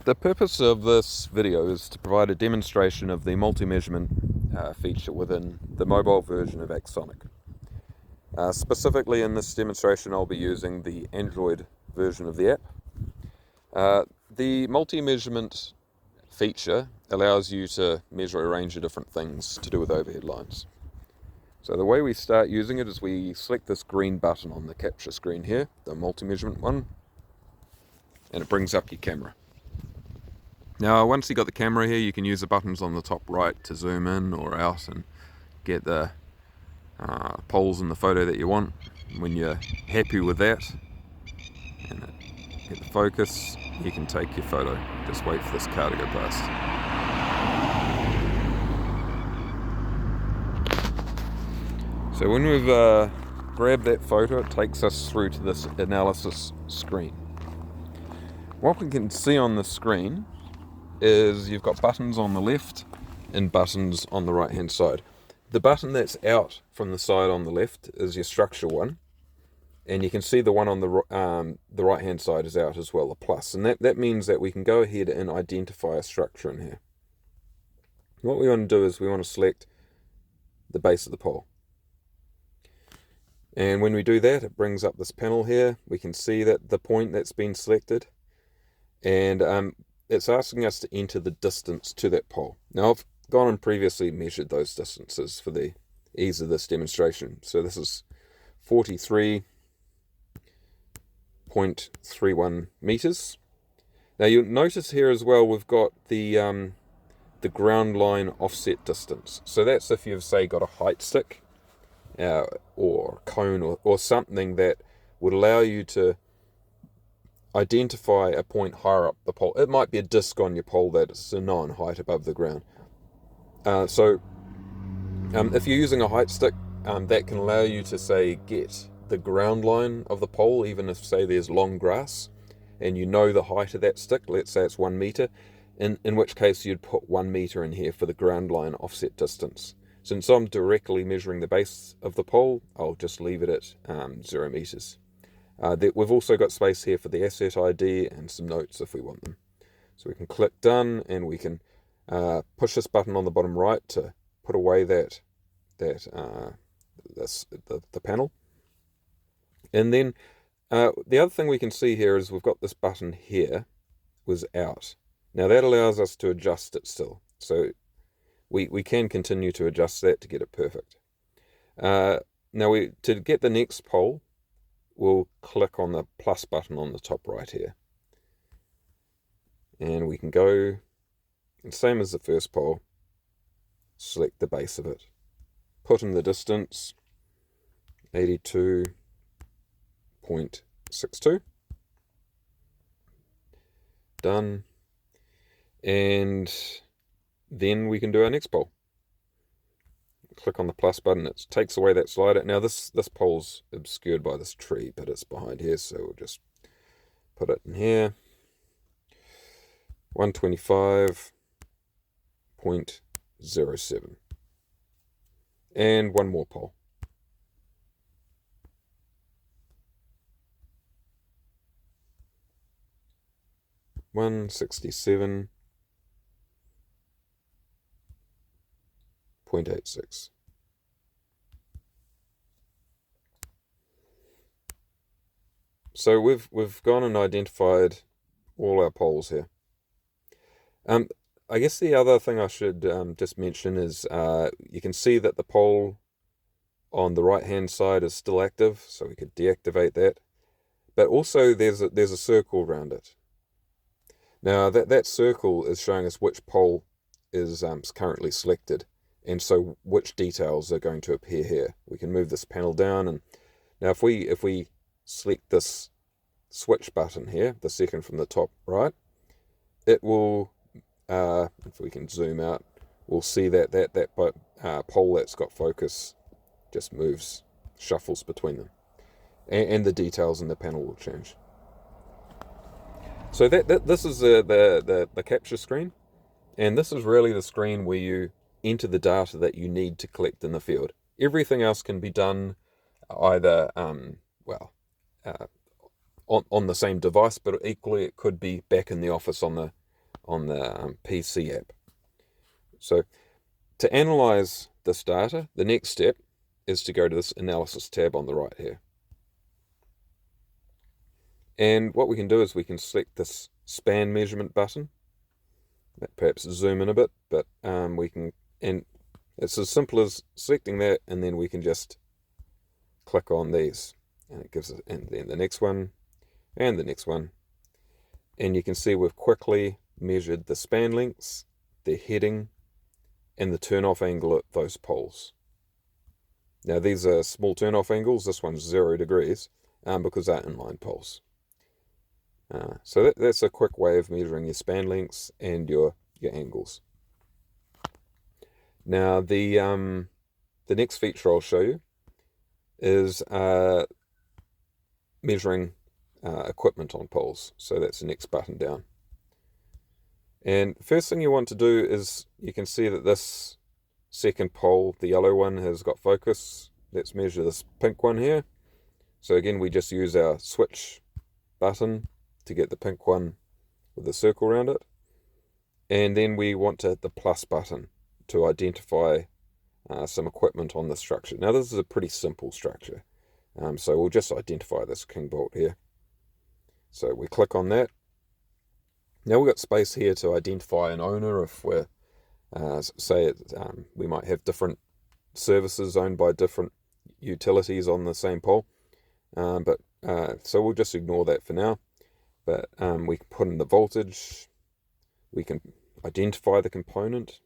The purpose of this video is to provide a demonstration of the multi-measurement feature within the mobile version of Axonic. Specifically in this demonstration I'll be using the Android version of the app. The multi-measurement feature allows you to measure a range of different things to do with overhead lines. So the way we start using it is we select this green button on the capture screen here, the multi-measurement one, and it brings up your camera. Now, once you've got the camera here, you can use the buttons on the top right to zoom in or out and get the poles in the photo that you want. When you're happy with that and get the focus, you can take your photo. Just wait for this car to go past. So when we've grabbed that photo, it takes us through to this analysis screen. What we can see on the screen is you've got buttons on the left and buttons on the right hand side. The button that's out from the side on the left is your structure one, and you can see the one on the right hand side is out as well, a plus, and that means that we can go ahead and identify a structure in here. What we want to do is we want to select the base of the pole, and when we do that it brings up this panel here. We can see that the point that's been selected, and it's asking us to enter the distance to that pole. Now I've gone and previously measured those distances for the ease of this demonstration. So this is 43.31 meters. Now you'll notice here as well we've got the ground line offset distance. So that's if you've, say, got a height stick or cone or something that would allow you to identify a point higher up the pole. It might be a disc on your pole that is a known height above the ground. If you're using a height stick, that can allow you to, say, get the ground line of the pole, even if, say, there's long grass and you know the height of that stick. Let's say it's 1 meter, in which case you'd put 1 meter in here for the ground line offset distance. Since I'm directly measuring the base of the pole, I'll just leave it at 0 meters. We've also got space here for the asset ID and some notes if we want them. So we can click done, and we can push this button on the bottom right to put away the panel. And then the other thing we can see here is we've got this button here was out. Now that allows us to adjust it still. So we can continue to adjust that to get it perfect. Now to get the next pole, we'll click on the plus button on the top right here. And we can go, and same as the first pole, select the base of it. Put in the distance, 82.62. Done. And then we can do our next pole. Click on the plus button, it takes away that slider. Now this pole's obscured by this tree, but it's behind here, so we'll just put it in here. 125.07. And one more pole. $167.86. So we've gone and identified all our poles here. I guess the other thing I should just mention is you can see that the pole on the right hand side is still active, so we could deactivate that. But also there's a circle around it. Now that circle is showing us which pole is currently selected, and so which details are going to appear here. We can move this panel down, and now if we select this switch button here, the second from the top right, it will, if we can zoom out, we'll see that pole that's got focus just moves, shuffles between them, and the details in the panel will change. So this is the capture screen, and this is really the screen where you enter the data that you need to collect in the field. Everything else can be done either on the same device, but equally it could be back in the office on on the PC app. So to analyze this data, the next step is to go to this analysis tab on the right here. And what we can do is we can select this span measurement button, perhaps zoom in a bit, but we can, and it's as simple as selecting that, and then we can just click on these, and it gives us, and then the next one, and the next one, and you can see we've quickly measured the span lengths, the heading, and the turn-off angle at those poles. Now these are small turn-off angles. This one's 0 degrees because they're inline poles. So that's a quick way of measuring your span lengths and your angles. Now the next feature I'll show you is measuring equipment on poles. So that's the next button down. And first thing you want to do is, you can see that this second pole, the yellow one, has got focus. Let's measure this pink one here. So again, we just use our switch button to get the pink one with a circle around it. And then we want to hit the plus button to identify some equipment on the structure. Now this is a pretty simple structure. So we'll just identify this king bolt here. So we click on that. Now we've got space here to identify an owner if we're, we might have different services owned by different utilities on the same pole. So we'll just ignore that for now. But we can put in the voltage. We can identify the component.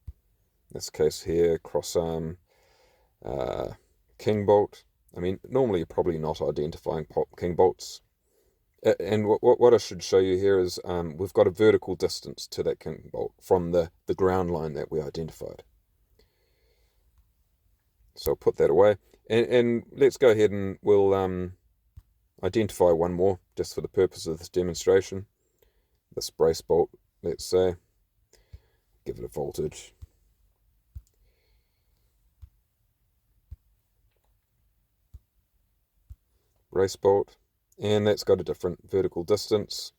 In this case here, cross-arm king bolt. I mean, normally you're probably not identifying king bolts. And what I should show you here is we've got a vertical distance to that king bolt from the ground line that we identified. So I'll put that away. And let's go ahead and we'll identify one more just for the purpose of this demonstration. This brace bolt, let's say. Give it a voltage. Brace bolt. And that's got a different vertical distance.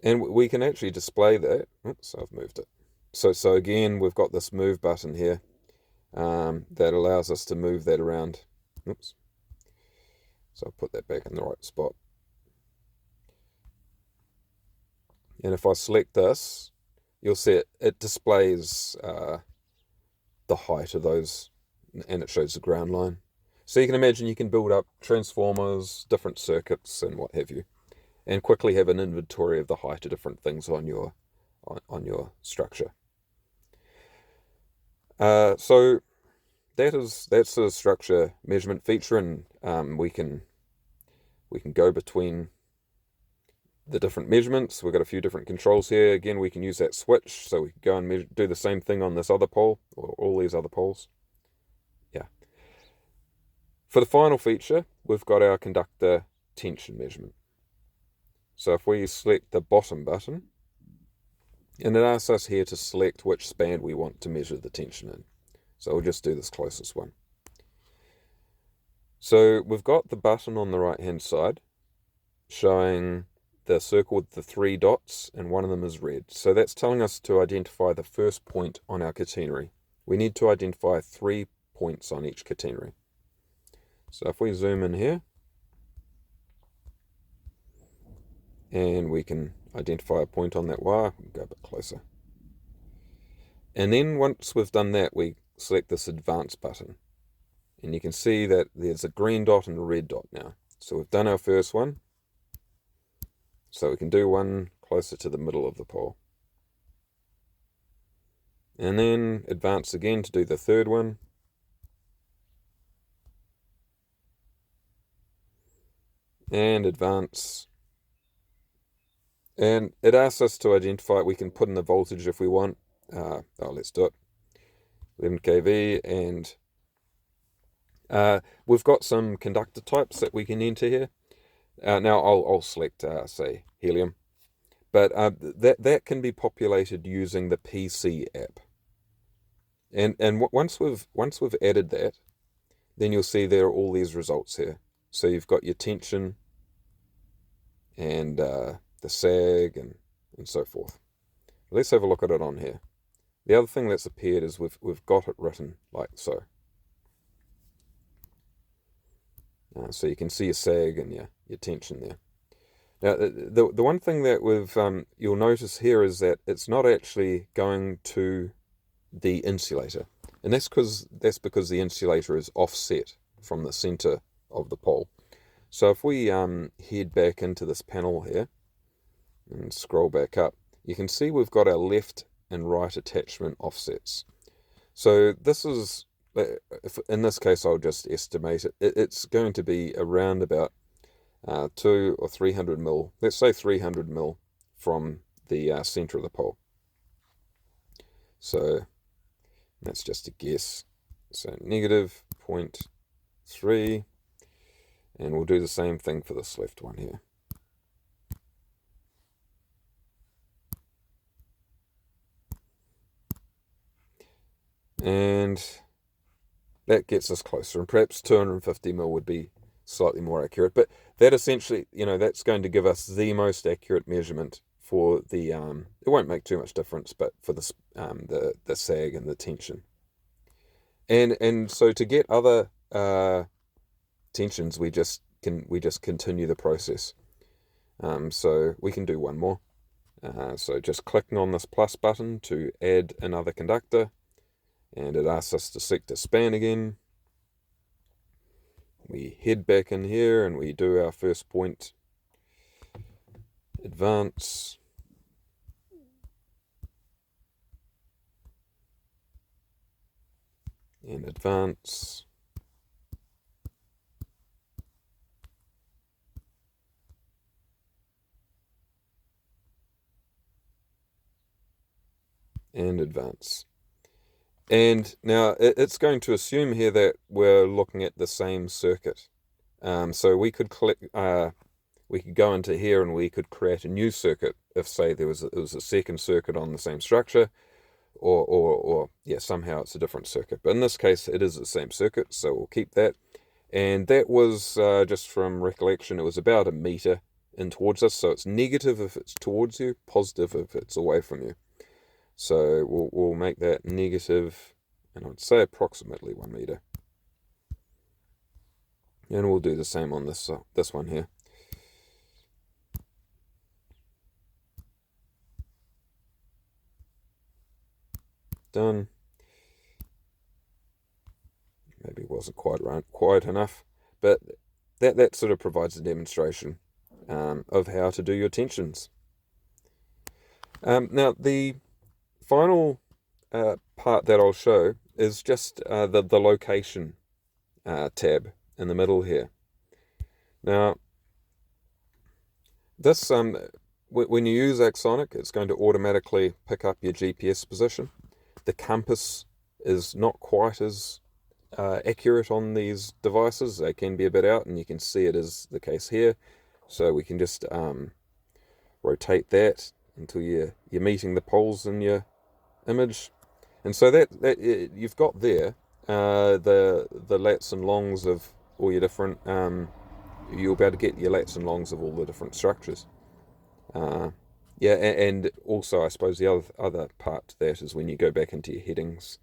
And we can actually display that. Oops, I've moved it. So again, we've got this move button here that allows us to move that around. Oops. So I'll put that back in the right spot. And if I select this, you'll see it displays the height of those, and it shows the ground line. So you can imagine you can build up transformers, different circuits, and what have you, and quickly have an inventory of the height of different things on your structure. So that's the structure measurement feature, and we can go between the different measurements. We've got a few different controls here. Again, we can use that switch, so we can go and do the same thing on this other pole, or all these other poles. Yeah. For the final feature, we've got our conductor tension measurement. So if we select the bottom button, and it asks us here to select which span we want to measure the tension in. So we'll just do this closest one. So we've got the button on the right hand side showing the circle with the 3 dots, and one of them is red. So that's telling us to identify the first point on our catenary. We need to identify 3 points on each catenary. So if we zoom in here, and we can identify a point on that wire, we can go a bit closer. And then once we've done that, we select this advanced button. And you can see that there's a green dot and a red dot now. So we've done our first one. So we can do one closer to the middle of the pole. And then advance again to do the third one. And advance. And it asks us to identify, we can put in the voltage if we want. Let's do it. 11 kV, and we've got some conductor types that we can enter here. Now I'll select, say, helium. But that can be populated using the PC app. And once we've added that, then you'll see there are all these results here. So you've got your tension, and the sag, and and so forth. Let's have a look at it on here. The other thing that's appeared is we've got it written like so. So you can see your sag and your tension there. Now, the one thing that you'll notice here is that it's not actually going to the insulator, and that's because the insulator is offset from the center of the pole. So if we head back into this panel here and scroll back up, you can see we've got our left and right attachment offsets. So this is, in this case, I'll just estimate it. It's going to be around about 200 or 300 mil, let's say 300 mil from the center of the pole. So that's just a guess. So negative 0.3, and we'll do the same thing for this left one here. And that gets us closer, and perhaps 250 mil would be slightly more accurate, but that essentially, that's going to give us the most accurate measurement for the it won't make too much difference, but for the sag and the tension. And so to get other tensions, we just continue the process. So we can do one more. So just clicking on this plus button to add another conductor, and it asks us to select a span again. We head back in here and we do our first point, advance, and advance, and advance. And now it's going to assume here that we're looking at the same circuit. So we could we could go into here and we could create a new circuit if, say, it was a second circuit on the same structure, or somehow it's a different circuit. But in this case, it is the same circuit, so we'll keep that. And that was, just from recollection, it was about 1 meter in towards us. So it's negative if it's towards you, positive if it's away from you. So we'll make that negative, and I'd say approximately 1 meter. And we'll do the same on this one here. Done. Maybe it wasn't quite enough, but that sort of provides a demonstration of how to do your tensions. Now the final part that I'll show is just the location tab in the middle here. Now this when you use Axonic, it's going to automatically pick up your GPS position. The compass is not quite as accurate on these devices. They can be a bit out, and you can see it is the case here. So we can just rotate that until you're meeting the poles in your image, and so that you've got there the lats and longs of all your different. You'll be able to get your lats and longs of all the different structures. And also I suppose the other part to that is when you go back into your headings,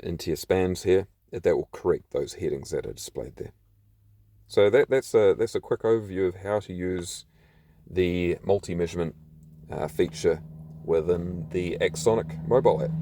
into your spans here, that will correct those headings that are displayed there. So that's a quick overview of how to use the multi-measurement feature within the Axonic Mobile app.